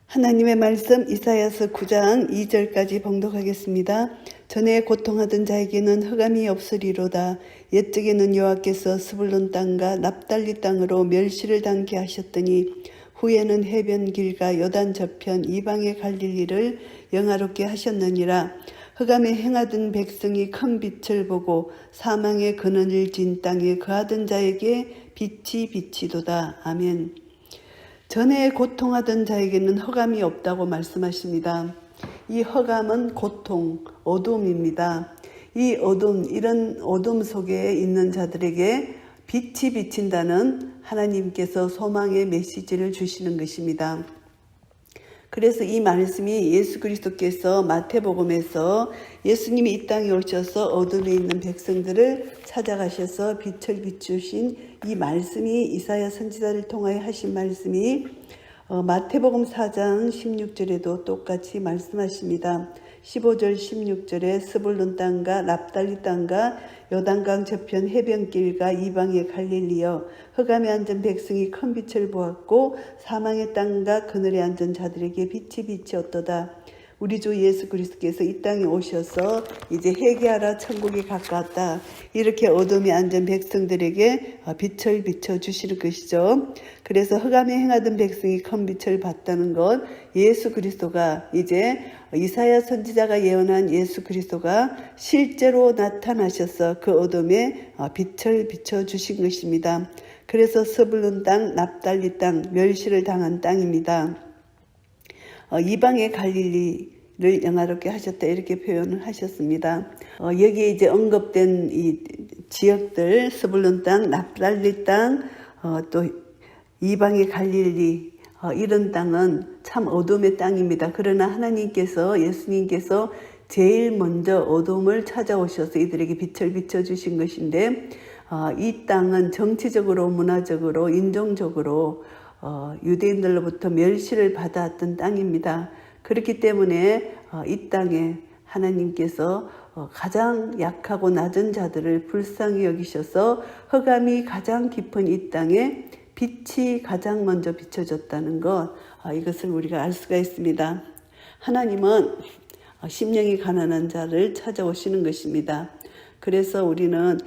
하나님의 말씀 이사야서 9장 2절까지 봉독하겠습니다. 전에 고통하던 자에게는 흑암이 없으리로다. 옛적에는 여호와께서 스불론 땅과 납달리 땅으로 멸시를 당케 하셨더니 후에는 해변 길과 요단 저편 이방의 갈릴리를 영화롭게 하셨느니라. 흑암에 행하던 백성이 큰 빛을 보고 사망의 근원을 진 땅에 거하던 자에게 빛이 비치도다. 아멘. 전에 고통하던 자에게는 흑암이 없다고 말씀하십니다. 이 흑암은 고통, 어둠입니다. 이 어둠, 이런 어둠 속에 있는 자들에게 빛이 비친다는 하나님께서 소망의 메시지를 주시는 것입니다. 그래서 이 말씀이 예수 그리스도께서 마태복음에서 예수님이 이 땅에 오셔서 어둠에 있는 백성들을 찾아가셔서 빛을 비추신 이 말씀이 이사야 선지자를 통하여 하신 말씀이 마태복음 4장 16절에도 똑같이 말씀하십니다. 15절 16절에 스불론 땅과 납달리 땅과 요단강 저편 해변길과 이방의 갈릴리여 흑암에 앉은 백성이 큰 빛을 보았고 사망의 땅과 그늘에 앉은 자들에게 빛이 비치었도다. 우리 주 예수 그리스도께서 이 땅에 오셔서 이제 회개하라 천국이 가까웠다. 이렇게 어둠에 앉은 백성들에게 빛을 비춰주시는 것이죠. 그래서 흑암에 행하던 백성이 큰 빛을 봤다는 것, 예수 그리스도가 이제 이사야 선지자가 예언한 예수 그리스도가 실제로 나타나셔서 그 어둠에 빛을 비춰주신 것입니다. 그래서 스불론 땅, 납달리 땅, 멸시를 당한 땅입니다. 이방의 갈릴리를 영화롭게 하셨다 이렇게 표현을 하셨습니다. 여기에 이제 언급된 이 지역들 스불론 땅, 납달리 땅, 또 이방의 갈릴리 이런 땅은 참 어둠의 땅입니다. 그러나 하나님께서 예수님께서 제일 먼저 어둠을 찾아오셔서 이들에게 빛을 비춰주신 것인데 이 땅은 정치적으로 문화적으로 인종적으로 유대인들로부터 멸시를 받아왔던 땅입니다. 그렇기 때문에 이 땅에 하나님께서 가장 약하고 낮은 자들을 불쌍히 여기셔서 흑암이 가장 깊은 이 땅에 빛이 가장 먼저 비춰졌다는 것, 이것을 우리가 알 수가 있습니다. 하나님은 심령이 가난한 자를 찾아오시는 것입니다. 그래서 우리는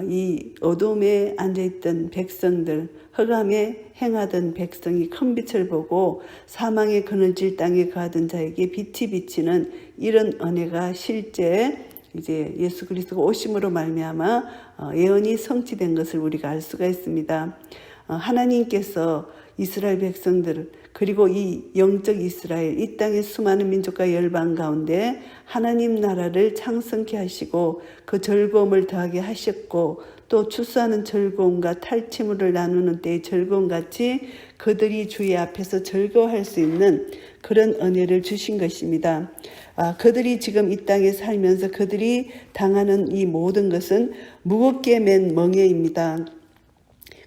이 어둠에 앉아있던 백성들, 흑암에 행하던 백성이 큰 빛을 보고 사망의 그늘질 땅에 거하던 자에게 빛이 비치는 이런 은혜가 실제 이제 예수 그리스도가 오심으로 말미암아 예언이 성취된 것을 우리가 알 수가 있습니다. 하나님께서 이스라엘 백성들 그리고 이 영적 이스라엘 이 땅의 수많은 민족과 열방 가운데 하나님 나라를 창성케 하시고 그 즐거움을 더하게 하셨고 또 추수하는 즐거움과 탈취물을 나누는 때의 즐거움같이 그들이 주의 앞에서 즐거워할 수 있는 그런 은혜를 주신 것입니다. 그들이 지금 이 땅에 살면서 그들이 당하는 이 모든 것은 무겁게 맨 멍에입니다.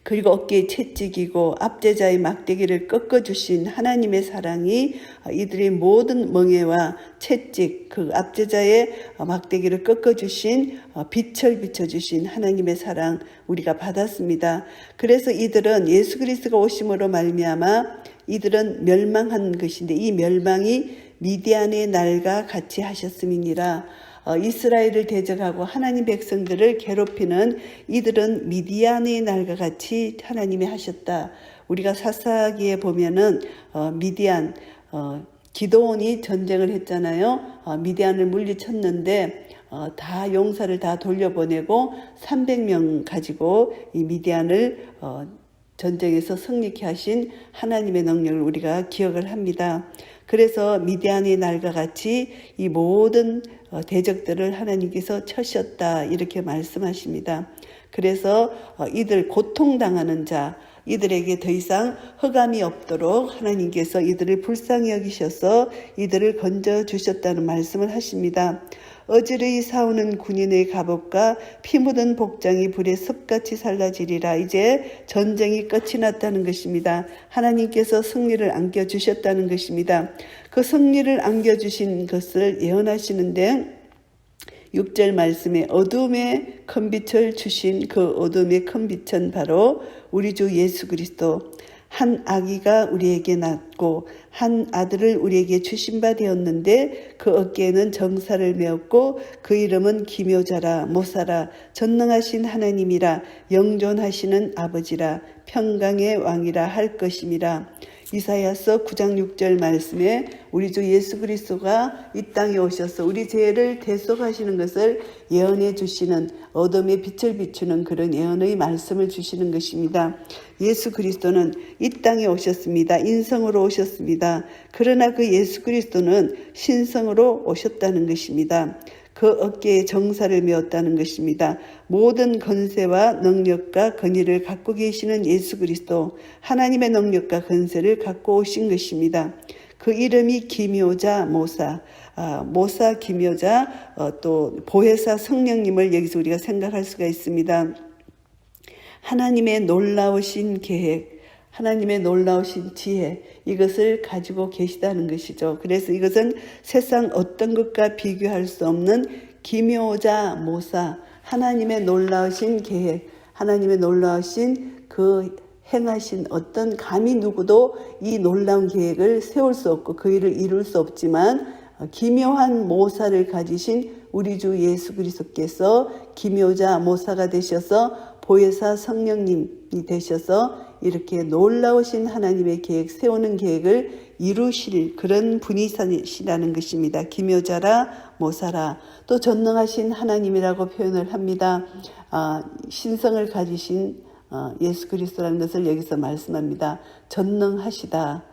그리고 어깨에 채찍이고 압제자의 막대기를 꺾어주신 하나님의 사랑이 이들의 모든 멍에와 채찍, 그 압제자의 막대기를 꺾어주신 빛을 비춰주신 하나님의 사랑 우리가 받았습니다. 그래서 이들은 예수 그리스도가 오심으로 말미암아 이들은 멸망한 것인데 이 멸망이 미디안의 날과 같이 하셨음이니라. 이스라엘을 대적하고 하나님 백성들을 괴롭히는 이들은 미디안의 날과 같이 하나님이 하셨다. 우리가 사사기에 보면은 미디안 기드온이 전쟁을 했잖아요. 미디안을 물리쳤는데 다 용사를 다 돌려보내고 300명 가지고 이 미디안을 전쟁에서 승리케 하신 하나님의 능력을 우리가 기억을 합니다. 그래서 미디안의 날과 같이 이 모든 대적들을 하나님께서 쳐셨다 이렇게 말씀하십니다. 그래서 이들 고통당하는 자 이들에게 더 이상 흑암이 없도록 하나님께서 이들을 불쌍히 여기셔서 이들을 건져주셨다는 말씀을 하십니다. 어지러이 싸우는 군인의 갑옷과 피 묻은 복장이 불에 습같이 살라지리라. 이제 전쟁이 끝이 났다는 것입니다. 하나님께서 승리를 안겨주셨다는 것입니다. 그 승리를 안겨주신 것을 예언하시는데 6절 말씀에 어둠의 큰 빛을 주신 그 어둠의 큰 빛은 바로 우리 주 예수 그리스도 한 아기가 우리에게 낳고 한 아들을 우리에게 주신 바 되었는데 그 어깨에는 정사를 메었고 그 이름은 기묘자라 모사라 전능하신 하나님이라 영존하시는 아버지라 평강의 왕이라 할 것임이라. 이사야서 9장 6절 말씀에 우리 주 예수 그리스도가 이 땅에 오셔서 우리 죄를 대속하시는 것을 예언해 주시는, 어둠의 빛을 비추는 그런 예언의 말씀을 주시는 것입니다. 예수 그리스도는 이 땅에 오셨습니다. 인성으로 오셨습니다. 그러나 그 예수 그리스도는 신성으로 오셨다는 것입니다. 그 어깨에 정사를 메었다는 것입니다. 모든 권세와 능력과 권위를 갖고 계시는 예수 그리스도, 하나님의 능력과 권세를 갖고 오신 것입니다. 그 이름이 기묘자 모사, 모사 기묘자, 또 보혜사 성령님을 여기서 우리가 생각할 수가 있습니다. 하나님의 놀라우신 계획, 하나님의 놀라우신 지혜, 이것을 가지고 계시다는 것이죠. 그래서 이것은 세상 어떤 것과 비교할 수 없는 기묘자 모사, 하나님의 놀라우신 계획, 하나님의 놀라우신 그 행하신 어떤 감히 누구도 이 놀라운 계획을 세울 수 없고 그 일을 이룰 수 없지만 기묘한 모사를 가지신 우리 주 예수 그리스도께서 기묘자 모사가 되셔서 보혜사 성령님이 되셔서 이렇게 놀라우신 하나님의 계획, 세우는 계획을 이루실 그런 분이시라는 것입니다. 기묘자라 모사라, 또 전능하신 하나님이라고 표현을 합니다. 신성을 가지신 예수 그리스도라는 것을 여기서 말씀합니다. 전능하시다,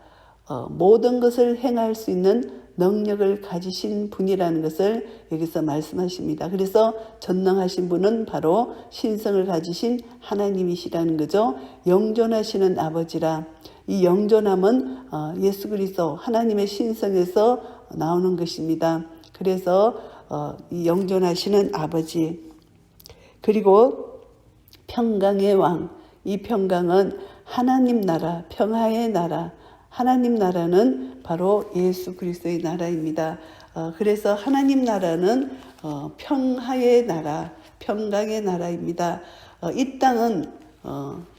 모든 것을 행할 수 있는 능력을 가지신 분이라는 것을 여기서 말씀하십니다. 그래서 전능하신 분은 바로 신성을 가지신 하나님이시라는 거죠. 영존하시는 아버지라. 이 영존함은 예수 그리스도 하나님의 신성에서 나오는 것입니다. 그래서 이 영존하시는 아버지, 그리고 평강의 왕, 이 평강은 하나님 나라, 평화의 나라, 하나님 나라는 바로 예수 그리스도의 나라입니다. 그래서 하나님 나라는 평화의 나라, 평강의 나라입니다. 이 땅은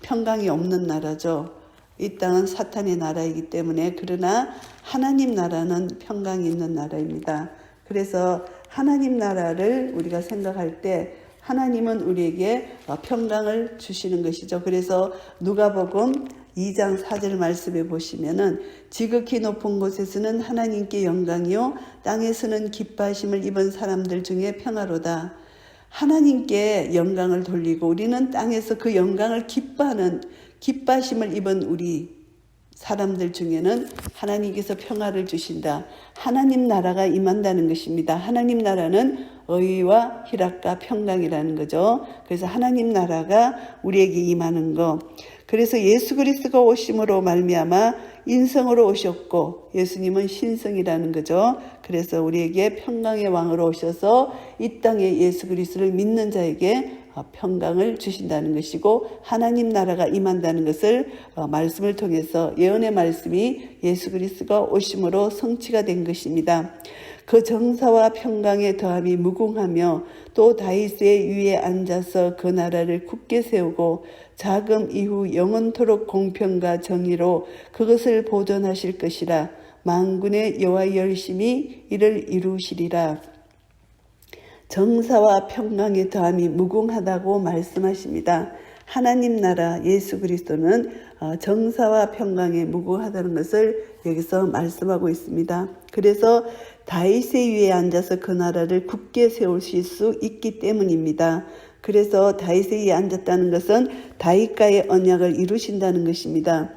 평강이 없는 나라죠. 이 땅은 사탄의 나라이기 때문에, 그러나 하나님 나라는 평강이 있는 나라입니다. 그래서 하나님 나라를 우리가 생각할 때 하나님은 우리에게 평강을 주시는 것이죠. 그래서 누가복음 2장 4절 말씀에 보시면은 지극히 높은 곳에서는 하나님께 영광이요 땅에서는 기뻐하심을 입은 사람들 중에 평화로다. 하나님께 영광을 돌리고 우리는 땅에서 그 영광을 기뻐하심을 입은 우리 사람들 중에는 하나님께서 평화를 주신다. 하나님 나라가 임한다는 것입니다. 하나님 나라는 의와 희락과 평강이라는 거죠. 그래서 하나님 나라가 우리에게 임하는 거. 그래서 예수 그리스도가 오심으로 말미암아 인성으로 오셨고 예수님은 신성이라는 거죠. 그래서 우리에게 평강의 왕으로 오셔서 이 땅에 예수 그리스도를 믿는 자에게 평강을 주신다는 것이고 하나님 나라가 임한다는 것을 말씀을 통해서 예언의 말씀이 예수 그리스도가 오심으로 성취가 된 것입니다. 그 정사와 평강의 더함이 무궁하며 또 다윗의 위에 앉아서 그 나라를 굳게 세우고 자금 이후 영원토록 공평과 정의로 그것을 보존하실 것이라. 만군의 여호와의 열심히 이를 이루시리라. 정사와 평강의 더함이 무궁하다고 말씀하십니다. 하나님 나라 예수 그리스도는 정사와 평강에 무궁하다는 것을 여기서 말씀하고 있습니다. 그래서 다윗의 위에 앉아서 그 나라를 굳게 세우실 수 있기 때문입니다. 그래서 다윗의 위에 앉았다는 것은 다윗과의 언약을 이루신다는 것입니다.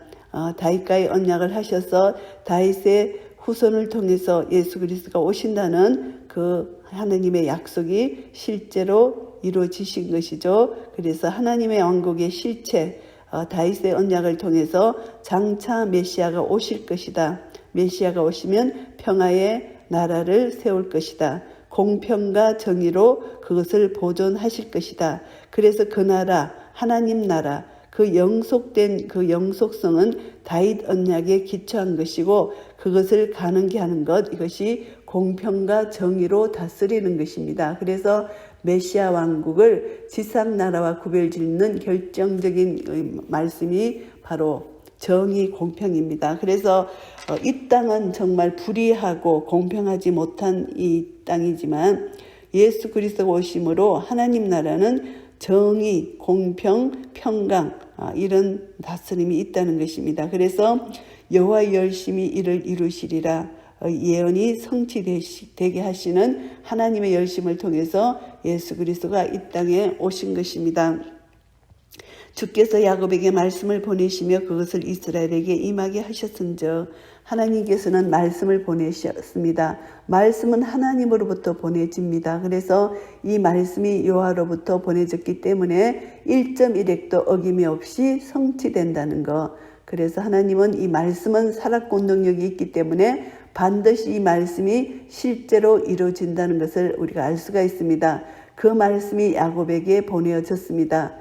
다윗과의 언약을 하셔서 다윗의 후손을 통해서 예수 그리스도가 오신다는 그 하나님의 약속이 실제로 이루어지신 것이죠. 그래서 하나님의 왕국의 실체, 다윗의 언약을 통해서 장차 메시아가 오실 것이다. 메시아가 오시면 평화의 나라를 세울 것이다. 공평과 정의로 그것을 보존하실 것이다. 그래서 그 나라, 하나님 나라, 그 영속된 그 영속성은 다윗 언약에 기초한 것이고 그것을 가능케 하는 것, 이것이 공평과 정의로 다스리는 것입니다. 그래서 메시아 왕국을 지상 나라와 구별짓는 결정적인 말씀이 바로 정의, 공평입니다. 그래서 이 땅은 정말 불의하고 공평하지 못한 이 땅이지만 예수 그리스도가 오심으로 하나님 나라는 정의, 공평, 평강 이런 다스림이 있다는 것입니다. 그래서 여호와 열심히 이를 이루시리라 예언이 성취되게 하시는 하나님의 열심을 통해서 예수 그리스도가 이 땅에 오신 것입니다. 주께서 야곱에게 말씀을 보내시며 그것을 이스라엘에게 임하게 하셨은즉 하나님께서는 말씀을 보내셨습니다. 말씀은 하나님으로부터 보내집니다. 그래서 이 말씀이 여호와로부터 보내졌기 때문에 1.1획도 어김이 없이 성취된다는 것. 그래서 하나님은 이 말씀은 살았고 능력이 있기 때문에 반드시 이 말씀이 실제로 이루어진다는 것을 우리가 알 수가 있습니다. 그 말씀이 야곱에게 보내어졌습니다.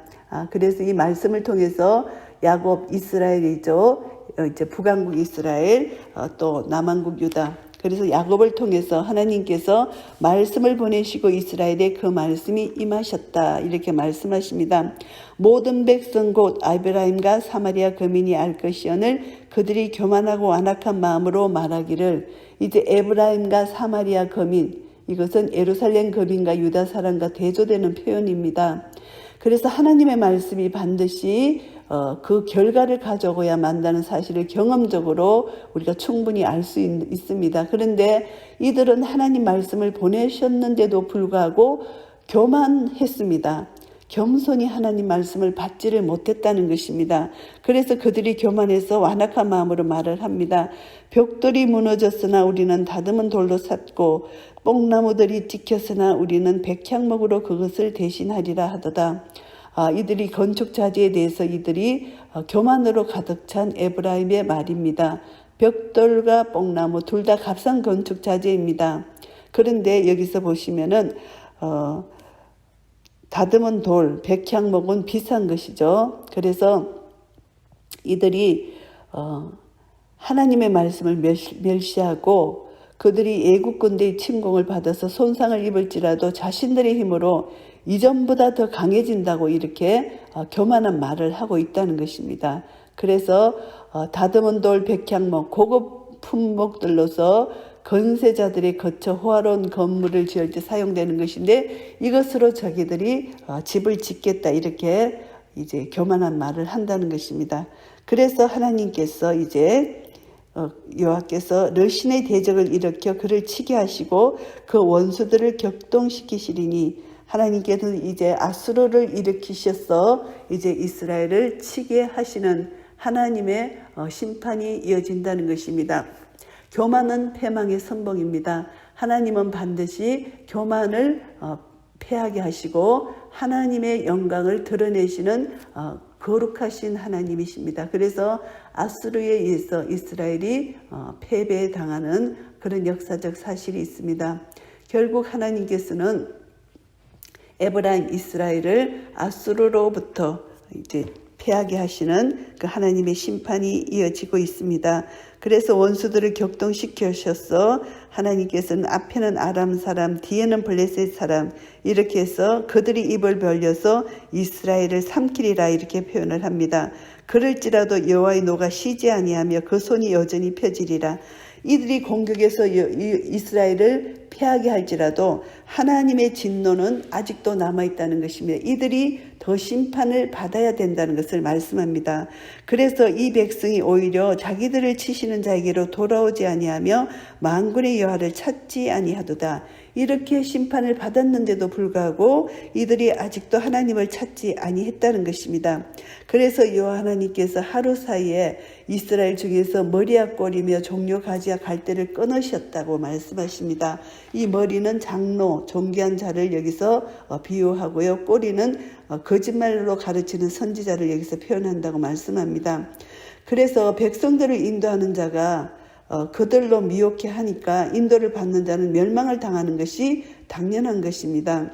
그래서 이 말씀을 통해서 야곱 이스라엘이죠. 이제 북왕국 이스라엘, 또 남왕국 유다. 그래서 야곱을 통해서 하나님께서 말씀을 보내시고 이스라엘에 그 말씀이 임하셨다. 이렇게 말씀하십니다. 모든 백성 곧 아브라함과 사마리아 거민이 알 것이오늘 그들이 교만하고 완악한 마음으로 말하기를 이제 아브라함과 사마리아 거민 이것은 예루살렘 거민과 유다 사람과 대조되는 표현입니다. 그래서 하나님의 말씀이 반드시 그 결과를 가져오야 만다는 사실을 경험적으로 우리가 충분히 알 수 있습니다. 그런데 이들은 하나님 말씀을 보내셨는데도 불구하고 교만했습니다. 겸손히 하나님 말씀을 받지를 못했다는 것입니다. 그래서 그들이 교만해서 완악한 마음으로 말을 합니다. 벽돌이 무너졌으나 우리는 다듬은 돌로 샀고 뽕나무들이 찍혔으나 우리는 백향목으로 그것을 대신하리라 하도다. 이들이 건축 자재에 대해서 이들이 교만으로 가득 찬 에브라임의 말입니다. 벽돌과 뽕나무 둘 다 값싼 건축 자재입니다. 그런데 여기서 보시면은 다듬은 돌, 백향목은 비싼 것이죠. 그래서 이들이 하나님의 말씀을 멸시하고 그들이 애국군대의 침공을 받아서 손상을 입을지라도 자신들의 힘으로 이전보다 더 강해진다고 이렇게 교만한 말을 하고 있다는 것입니다. 그래서 다듬은 돌, 백향목, 고급 품목들로서 건세자들이 거쳐 호화로운 건물을 지을 때 사용되는 것인데 이것으로 자기들이 집을 짓겠다 이렇게 이제 교만한 말을 한다는 것입니다. 그래서 하나님께서 이제 여호와께서 러신의 대적을 일으켜 그를 치게 하시고 그 원수들을 격동시키시리니 하나님께서 이제 아수르를 일으키셔서 이제 이스라엘을 치게 하시는 하나님의 심판이 이어진다는 것입니다. 교만은 패망의 선봉입니다. 하나님은 반드시 교만을 패하게 하시고 하나님의 영광을 드러내시는 거룩하신 하나님이십니다. 그래서 아수르에 의해서 이스라엘이 패배당하는 그런 역사적 사실이 있습니다. 결국 하나님께서는 에브라임 이스라엘을 아수르로부터 이제 패하게 하시는 그 하나님의 심판이 이어지고 있습니다. 그래서 원수들을 격동시키셔서 하나님께서는 앞에는 아람 사람, 뒤에는 블레셋 사람 이렇게 해서 그들이 입을 벌려서 이스라엘을 삼키리라 이렇게 표현을 합니다. 그럴지라도 여호와의 노가 쉬지 아니하며 그 손이 여전히 펴지리라. 이들이 공격해서 이스라엘을 패하게 할지라도 하나님의 진노는 아직도 남아있다는 것입니다. 이들이 더 심판을 받아야 된다는 것을 말씀합니다. 그래서 이 백성이 오히려 자기들을 치시는 자에게로 돌아오지 아니하며 만군의 여호와를 찾지 아니하도다. 이렇게 심판을 받았는데도 불구하고 이들이 아직도 하나님을 찾지 아니했다는 것입니다. 그래서 여호와 하나님께서 하루 사이에 이스라엘 중에서 머리와 꼬리며 종려 가지와 갈대를 끊으셨다고 말씀하십니다. 이 머리는 장로, 존귀한 자를 여기서 비유하고요. 꼬리는 거짓말로 가르치는 선지자를 여기서 표현한다고 말씀합니다. 그래서 백성들을 인도하는 자가 그들로 미혹해 하니까 인도를 받는 자는 멸망을 당하는 것이 당연한 것입니다.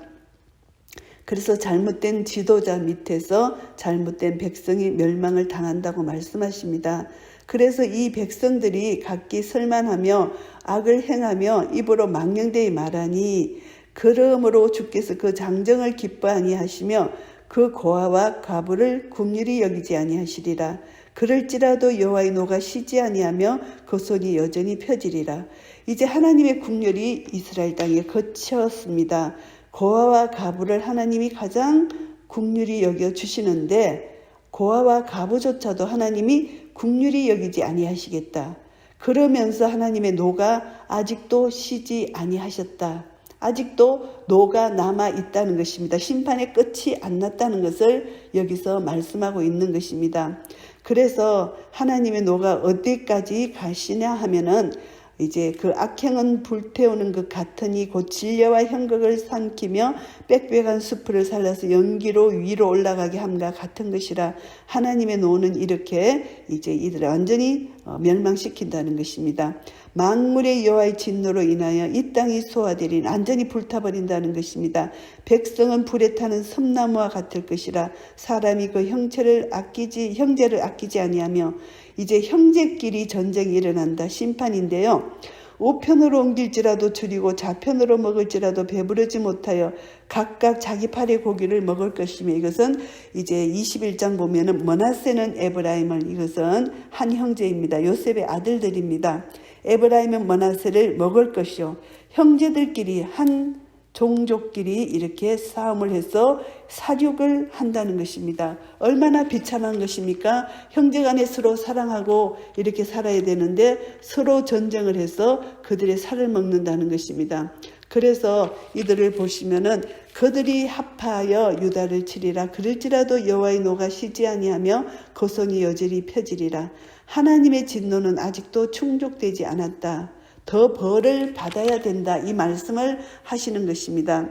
그래서 잘못된 지도자 밑에서 잘못된 백성이 멸망을 당한다고 말씀하십니다. 그래서 이 백성들이 각기 설만하며 악을 행하며 입으로 망령되이 말하니 그러므로 주께서 그 장정을 기뻐 아니하시며 그 고아와 과부를 긍휼히 여기지 아니하시리라. 그럴지라도 여호와의 노가 쉬지 아니하며 그 손이 여전히 펴지리라. 이제 하나님의 국률이 이스라엘 땅에 거쳤습니다. 고아와 가부를 하나님이 가장 국률이 여겨 주시는데 고아와 가부조차도 하나님이 국률이 여기지 아니하시겠다. 그러면서 하나님의 노가 아직도 쉬지 아니하셨다. 아직도 노가 남아 있다는 것입니다. 심판의 끝이 안 났다는 것을 여기서 말씀하고 있는 것입니다. 그래서 하나님의 노가 어디까지 가시냐 하면은 이제 그 악행은 불태우는 것 같으니 곧 진려와 형극을 삼키며 빽빽한 수풀을 살라서 연기로 위로 올라가게 함과 같은 것이라. 하나님의 노는 이렇게 이제 이들을 완전히 멸망시킨다는 것입니다. 만물의 여호와의 진노로 인하여 이 땅이 소화되리니 완전히 불타버린다는 것입니다. 백성은 불에 타는 섬나무와 같을 것이라. 사람이 그 형제를 아끼지 아니하며. 이제 형제끼리 전쟁이 일어난다. 심판인데요. 우편으로 옮길지라도 줄이고 좌편으로 먹을지라도 배부르지 못하여 각각 자기 팔의 고기를 먹을 것이며. 이것은 이제 21장 보면은 므낫세는 에브라임을, 이것은 한 형제입니다. 요셉의 아들들입니다. 에브라임은 므낫세를 먹을 것이요. 형제들끼리 한 종족끼리 이렇게 싸움을 해서 살육을 한다는 것입니다. 얼마나 비참한 것입니까? 형제간에 서로 사랑하고 이렇게 살아야 되는데 서로 전쟁을 해서 그들의 살을 먹는다는 것입니다. 그래서 이들을 보시면은 그들이 합하여 유다를 치리라. 그럴지라도 여호와의 노가 쉬지 아니하며 그 손이 여전히 펴지리라. 하나님의 진노는 아직도 충족되지 않았다. 더 벌을 받아야 된다. 이 말씀을 하시는 것입니다.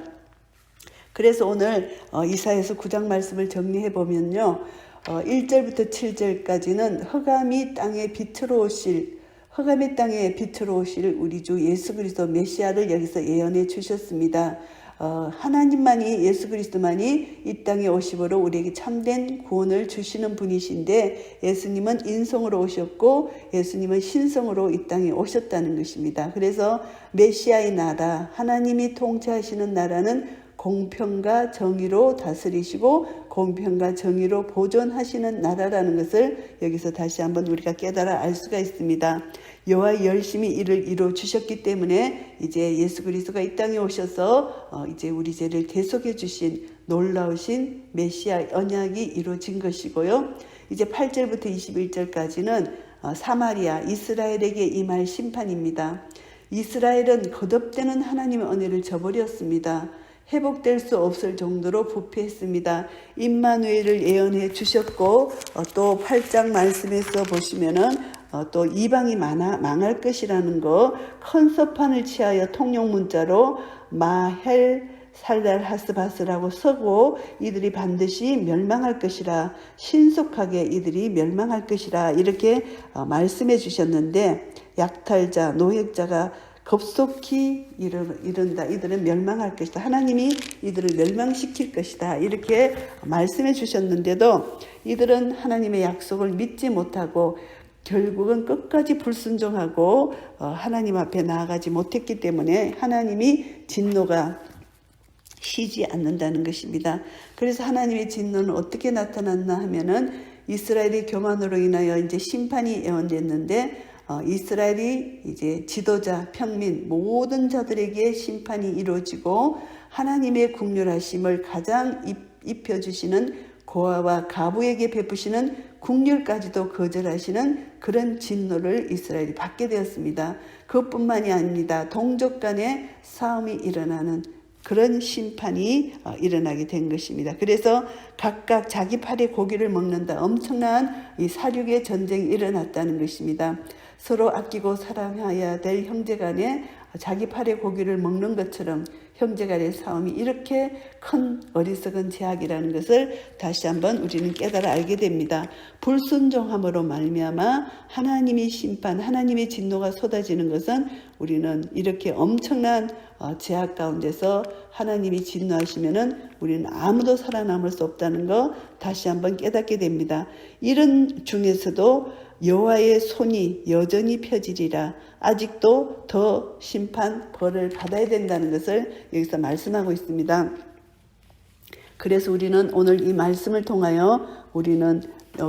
그래서 오늘 이사야서 9장 말씀을 정리해 보면요. 1절부터 7절까지는 흑암이 땅에 빛으로 오실 우리 주 예수 그리스도 메시아를 여기서 예언해 주셨습니다. 하나님만이, 예수 그리스도만이 이 땅에 오심으로 우리에게 참된 구원을 주시는 분이신데, 예수님은 인성으로 오셨고 예수님은 신성으로 이 땅에 오셨다는 것입니다. 그래서 메시아의 나라, 하나님이 통치하시는 나라는 공평과 정의로 다스리시고 공평과 정의로 보존하시는 나라라는 것을 여기서 다시 한번 우리가 깨달아 알 수가 있습니다. 여호와 열심히 이를 이루어 주셨기 때문에 이제 예수 그리스도가 이 땅에 오셔서 이제 우리 죄를 대속해 주신 놀라우신 메시아 언약이 이루어진 것이고요. 이제 8절부터 21절까지는 사마리아 이스라엘에게 임할 심판입니다. 이스라엘은 거듭되는 하나님의 은혜를 저버렸습니다. 회복될 수 없을 정도로 부패했습니다. 임마누엘을 예언해 주셨고 또 8장 말씀에서 보시면은 또 이방이 망할 것이라는 거, 컨서판을 취하여 통용 문자로 마헬 살랄 하스바스라고 서고 이들이 반드시 멸망할 것이라, 신속하게 이들이 멸망할 것이라 이렇게 말씀해 주셨는데, 약탈자 노획자가 급속히 이른다. 이들은 멸망할 것이다. 하나님이 이들을 멸망시킬 것이다. 이렇게 말씀해 주셨는데도 이들은 하나님의 약속을 믿지 못하고 결국은 끝까지 불순종하고 하나님 앞에 나아가지 못했기 때문에 하나님이 진노가 쉬지 않는다는 것입니다. 그래서 하나님의 진노는 어떻게 나타났나 하면은 이스라엘의 교만으로 인하여 이제 심판이 예언됐는데, 이스라엘이 이제 지도자, 평민, 모든 자들에게 심판이 이루어지고 하나님의 국률하심을 가장 입혀주시는 고아와 가부에게 베푸시는 국률까지도 거절하시는 그런 진노를 이스라엘이 받게 되었습니다. 그것뿐만이 아닙니다. 동족 간의 싸움이 일어나는 그런 심판이 일어나게 된 것입니다. 그래서 각각 자기 팔의 고기를 먹는다. 엄청난 이 살육의 전쟁이 일어났다는 것입니다. 서로 아끼고 사랑해야 될 형제간에 자기 팔의 고기를 먹는 것처럼 형제간의 싸움이 이렇게 큰 어리석은 죄악이라는 것을 다시 한번 우리는 깨달아 알게 됩니다. 불순종함으로 말미암아 하나님의 심판, 하나님의 진노가 쏟아지는 것은 우리는 이렇게 엄청난 죄악 가운데서 하나님이 진노하시면은 우리는 아무도 살아남을 수 없다는 거 다시 한번 깨닫게 됩니다. 이런 중에서도 여호와의 손이 여전히 펴지리라. 아직도 더 심판, 벌을 받아야 된다는 것을 여기서 말씀하고 있습니다. 그래서 우리는 오늘 이 말씀을 통하여 우리는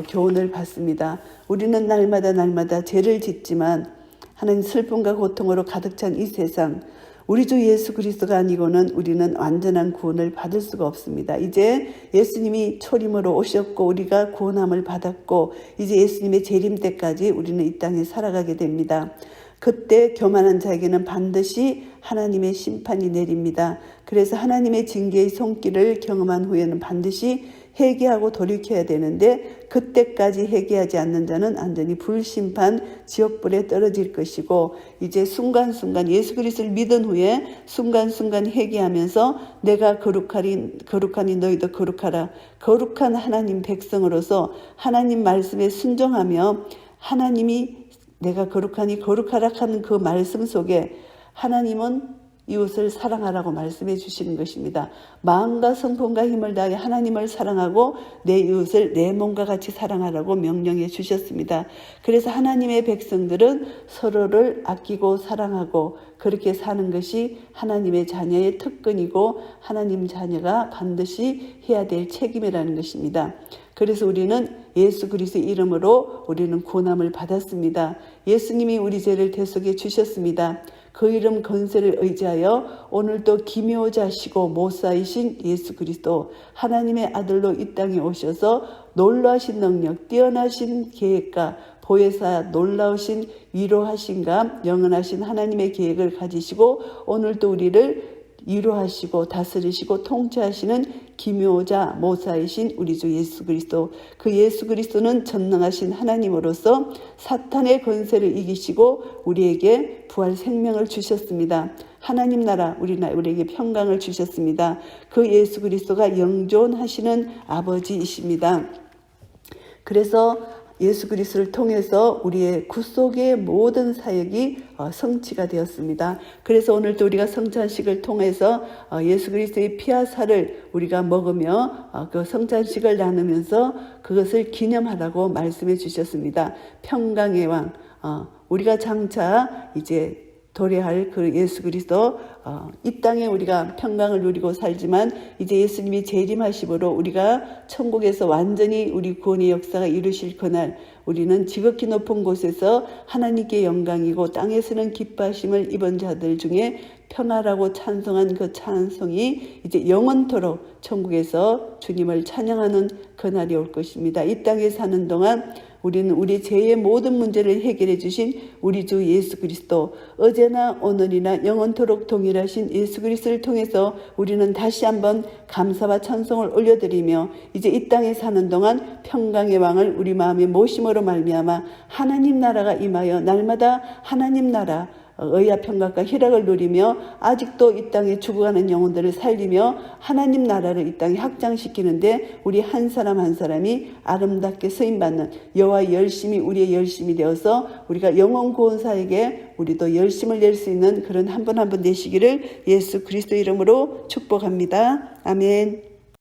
교훈을 받습니다. 우리는 날마다 죄를 짓지만 하나님 슬픔과 고통으로 가득 찬 이 세상, 우리 주 예수 그리스도가 아니고는 우리는 완전한 구원을 받을 수가 없습니다. 이제 예수님이 초림으로 오셨고 우리가 구원함을 받았고 이제 예수님의 재림 때까지 우리는 이 땅에 살아가게 됩니다. 그때 교만한 자에게는 반드시 하나님의 심판이 내립니다. 그래서 하나님의 징계의 손길을 경험한 후에는 반드시 회개하고 돌이켜야 되는데 그때까지 회개하지 않는 자는 완전히 불심판 지옥불에 떨어질 것이고 이제 순간순간 예수 그리스도를 믿은 후에 순간순간 회개하면서 내가 거룩하니 너희도 거룩하라. 거룩한 하나님 백성으로서 하나님 말씀에 순종하며 하나님이 내가 거룩하니 거룩하라 하는 그 말씀 속에 하나님은 이웃을 사랑하라고 말씀해 주시는 것입니다. 마음과 성품과 힘을 다해 하나님을 사랑하고 내 이웃을 내 몸과 같이 사랑하라고 명령해 주셨습니다. 그래서 하나님의 백성들은 서로를 아끼고 사랑하고 그렇게 사는 것이 하나님의 자녀의 특권이고 하나님 자녀가 반드시 해야 될 책임이라는 것입니다. 그래서 우리는 예수 그리스도의 이름으로 우리는 구원함을 받았습니다. 예수님이 우리 죄를 대속해 주셨습니다. 그 이름 건세를 의지하여 오늘도 기묘자시고 모사이신 예수 그리스도 하나님의 아들로 이 땅에 오셔서 놀라신 능력, 뛰어나신 계획과 보혜사 놀라우신 위로하신가 영원하신 하나님의 계획을 가지시고 오늘도 우리를 위로하시고 다스리시고 통치하시는 기묘자 모사이신 우리 주 예수 그리스도, 그 예수 그리스도는 전능하신 하나님으로서 사탄의 권세를 이기시고 우리에게 부활 생명을 주셨습니다. 하나님 나라 우리에게 평강을 주셨습니다. 그 예수 그리스도가 영존하시는 아버지이십니다. 그래서 예수 그리스도를 통해서 우리의 구속의 모든 사역이 성취가 되었습니다. 그래서 오늘도 우리가 성찬식을 통해서 예수 그리스도의 피와 살을 우리가 먹으며 그 성찬식을 나누면서 그것을 기념하라고 말씀해 주셨습니다. 평강의 왕, 우리가 장차 이제 도래할 그 예수 그리스도, 이 땅에 우리가 평강을 누리고 살지만 이제 예수님이 재림하심으로 우리가 천국에서 완전히 우리 구원의 역사가 이루실 그날 우리는 지극히 높은 곳에서 하나님께 영광이고 땅에서는 기뻐하심을 입은 자들 중에 평화라고 찬송한 그 찬송이 이제 영원토록 천국에서 주님을 찬양하는 그날이 올 것입니다. 이 땅에 사는 동안 우리는 우리 죄의 모든 문제를 해결해 주신 우리 주 예수 그리스도, 어제나 오늘이나 영원토록 동일하신 예수 그리스도를 통해서 우리는 다시 한번 감사와 찬송을 올려드리며 이제 이 땅에 사는 동안 평강의 왕을 우리 마음에 모심으로 말미암아 하나님 나라가 임하여 날마다 하나님 나라 의와 평강과 희락을 누리며 아직도 이 땅에 죽어가는 영혼들을 살리며 하나님 나라를 이 땅에 확장시키는데 우리 한 사람 한 사람이 아름답게 쓰임받는 여호와의 열심이 우리의 열심이 되어서 우리가 영혼 구원사에게 우리도 열심을 낼 수 있는 그런 한 분 한 분 되시기를 예수 그리스도 이름으로 축복합니다. 아멘.